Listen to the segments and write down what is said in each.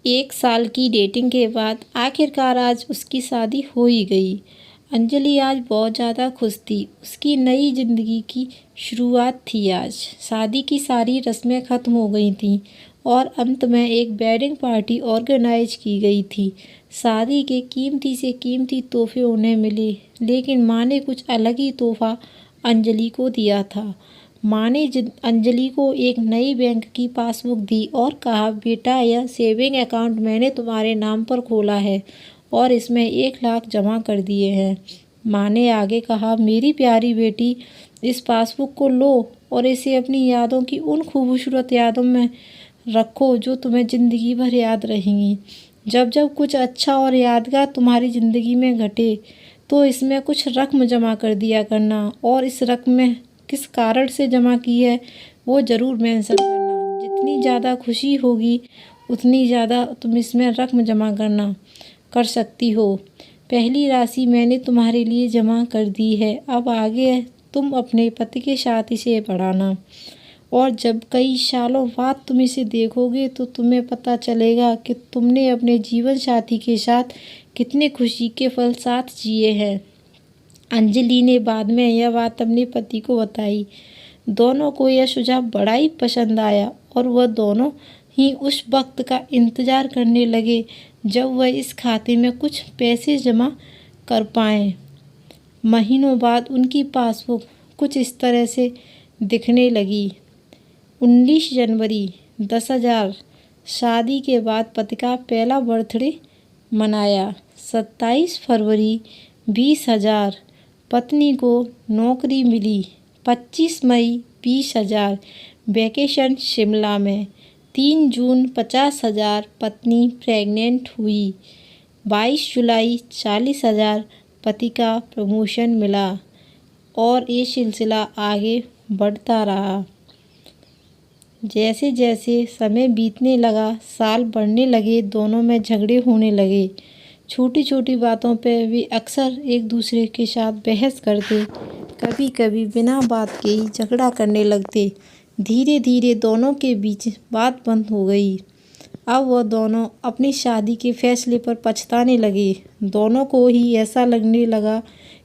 1 साल की डेटिंग के बाद आखिरकार आज उसकी शादी हो ही गई। अंजलि आज बहुत ज़्यादा खुश थी। उसकी नई ज़िंदगी की शुरुआत थी आज। शादी की सारी रस्में ख़त्म हो गई थीं और अंत में एक वेडिंग पार्टी ऑर्गेनाइज की गई थी। शादी के कीमती से कीमती तोहफे उन्हें मिले, लेकिन माँ ने कुछ अलग ही तोहफा अंजलि को दिया था। माँ ने अंजलि को एक नई बैंक की पासबुक दी और कहा, बेटा यह सेविंग अकाउंट मैंने तुम्हारे नाम पर खोला है और इसमें 1 लाख जमा कर दिए हैं। माँ ने आगे कहा, मेरी प्यारी बेटी, इस पासबुक को लो और इसे अपनी यादों की उन खूबसूरत यादों में रखो जो तुम्हें ज़िंदगी भर याद रहेंगी। जब जब कुछ अच्छा और यादगार तुम्हारी ज़िंदगी में घटे तो इसमें कुछ रकम जमा कर दिया करना और इस रकम में किस कारण से जमा की है वो ज़रूर मेंशन करना। जितनी ज़्यादा खुशी होगी उतनी ज़्यादा तुम इसमें रकम जमा कर सकती हो। पहली राशि मैंने तुम्हारे लिए जमा कर दी है। अब आगे तुम अपने पति के साथ इसे बढ़ाना और जब कई सालों बाद तुम इसे देखोगे तो तुम्हें पता चलेगा कि तुमने अपने जीवन साथी के साथ कितने खुशी के पल साथ जिए हैं। अंजलि ने बाद में यह बात अपने पति को बताई। दोनों को यह सुझाव बड़ा ही पसंद आया और वह दोनों ही उस वक्त का इंतज़ार करने लगे जब वह इस खाते में कुछ पैसे जमा कर पाएँ। महीनों बाद उनकी पासबुक कुछ इस तरह से दिखने लगी। 19 जनवरी 10,000। शादी के बाद पति का पहला बर्थडे मनाया। 27 फरवरी 20,000। पत्नी को नौकरी मिली। 25 मई 20,000। वैकेशन शिमला में। 3 जून 50,000। पत्नी प्रेग्नेंट हुई। 22 जुलाई 40,000। पति का प्रमोशन मिला और ये सिलसिला आगे बढ़ता रहा। जैसे जैसे समय बीतने लगा, साल बढ़ने लगे, दोनों में झगड़े होने लगे। छोटी छोटी बातों पे वे अक्सर एक दूसरे के साथ बहस करते, कभी कभी बिना बात के ही झगड़ा करने लगते। धीरे धीरे दोनों के बीच बात बंद हो गई। अब वह दोनों अपनी शादी के फैसले पर पछताने लगे। दोनों को ही ऐसा लगने लगा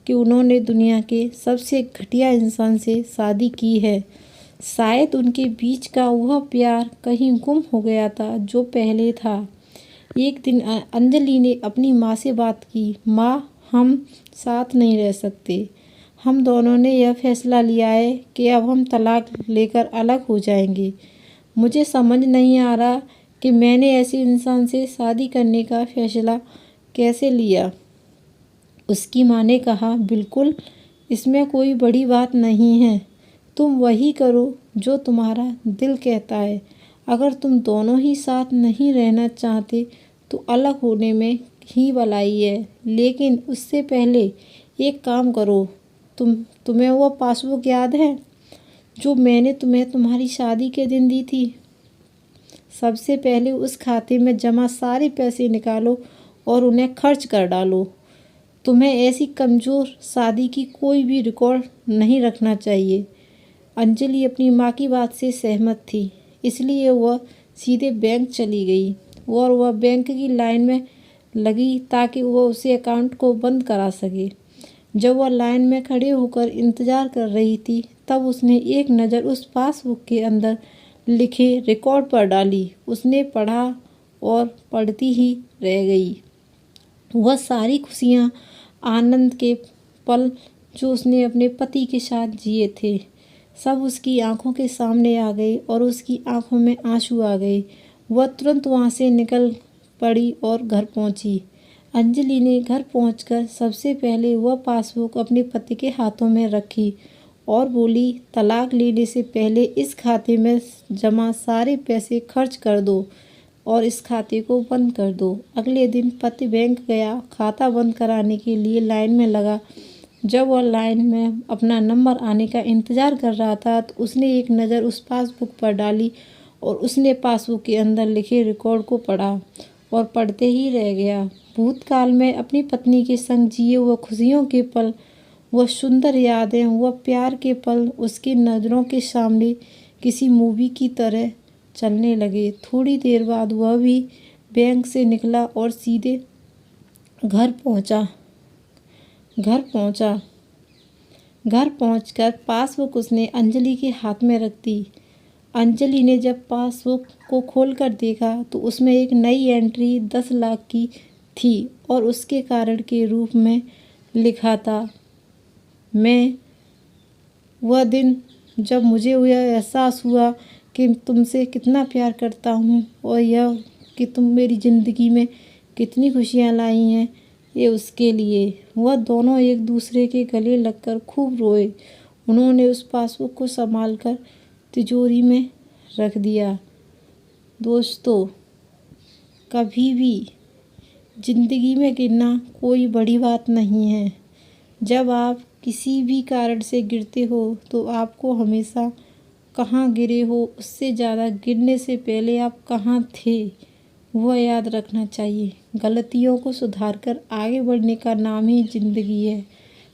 कि उन्होंने दुनिया के सबसे घटिया इंसान से शादी की है। शायद उनके बीच का वह प्यार कहीं गुम हो गया था जो पहले था। एक दिन अंजलि ने अपनी माँ से बात की। माँ, हम साथ नहीं रह सकते। हम दोनों ने यह फैसला लिया है कि अब हम तलाक लेकर अलग हो जाएंगे। मुझे समझ नहीं आ रहा कि मैंने ऐसे इंसान से शादी करने का फैसला कैसे लिया। उसकी माँ ने कहा, बिल्कुल, इसमें कोई बड़ी बात नहीं है। तुम वही करो जो तुम्हारा दिल कहता है। अगर तुम दोनों ही साथ नहीं रहना चाहते तो अलग होने में ही भलाई है, लेकिन उससे पहले एक काम करो। तुम्हें वो पासबुक याद है जो मैंने तुम्हें तुम्हारी शादी के दिन दी थी? सबसे पहले उस खाते में जमा सारे पैसे निकालो और उन्हें खर्च कर डालो। तुम्हें ऐसी कमज़ोर शादी की कोई भी रिकॉर्ड नहीं रखना चाहिए। अंजलि अपनी माँ की बात से सहमत थी, इसलिए वह सीधे बैंक चली गई और वह बैंक की लाइन में लगी ताकि वह उसे अकाउंट को बंद करा सके। जब वह लाइन में खड़े होकर इंतज़ार कर रही थी तब उसने एक नज़र उस पासबुक के अंदर लिखे रिकॉर्ड पर डाली। उसने पढ़ा और पढ़ती ही रह गई। वह सारी खुशियाँ, आनंद के पल जो उसने अपने पति के साथ जिए थे, सब उसकी आंखों के सामने आ गए और उसकी आंखों में आंसू आ गए। वह तुरंत वहाँ से निकल पड़ी और घर पहुँची। अंजलि ने घर पहुंचकर सबसे पहले वह पासबुक अपने पति के हाथों में रखी और बोली, तलाक लेने से पहले इस खाते में जमा सारे पैसे खर्च कर दो और इस खाते को बंद कर दो। अगले दिन पति बैंक गया, खाता बंद कराने के लिए लाइन में लगा। जब वह लाइन में अपना नंबर आने का इंतज़ार कर रहा था तो उसने एक नज़र उस पासबुक पर डाली और उसने पासबुक के अंदर लिखे रिकॉर्ड को पढ़ा और पढ़ते ही रह गया। भूतकाल में अपनी पत्नी के संग जिए वह खुशियों के पल, वह सुंदर यादें, वह प्यार के पल उसकी नज़रों के सामने किसी मूवी की तरह चलने लगे। थोड़ी देर बाद वह भी बैंक से निकला और सीधे घर पहुंचा। घर पहुंचकर पासबुक उसने अंजलि के हाथ में रख दी। अंजलि ने जब पासबुक को खोलकर देखा तो उसमें एक नई एंट्री 10 लाख की थी और उसके कारण के रूप में लिखा था, मैं वह दिन जब मुझे यह एहसास हुआ कि तुमसे कितना प्यार करता हूँ और यह कि तुम मेरी ज़िंदगी में कितनी खुशियाँ लाई हैं, ये उसके लिए। वह दोनों एक दूसरे के गले लगकर खूब रोए। उन्होंने उस पासबुक को संभाल कर तिजोरी में रख दिया। दोस्तों, कभी भी ज़िंदगी में गिरना कोई बड़ी बात नहीं है। जब आप किसी भी कारण से गिरते हो तो आपको हमेशा कहाँ गिरे हो उससे ज़्यादा गिरने से पहले आप कहाँ थे वह याद रखना चाहिए। गलतियों को सुधार कर आगे बढ़ने का नाम ही ज़िंदगी है।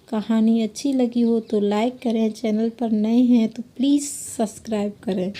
कहानी अच्छी लगी हो तो लाइक करें, चैनल पर नए हैं तो प्लीज़ सब्सक्राइब करें।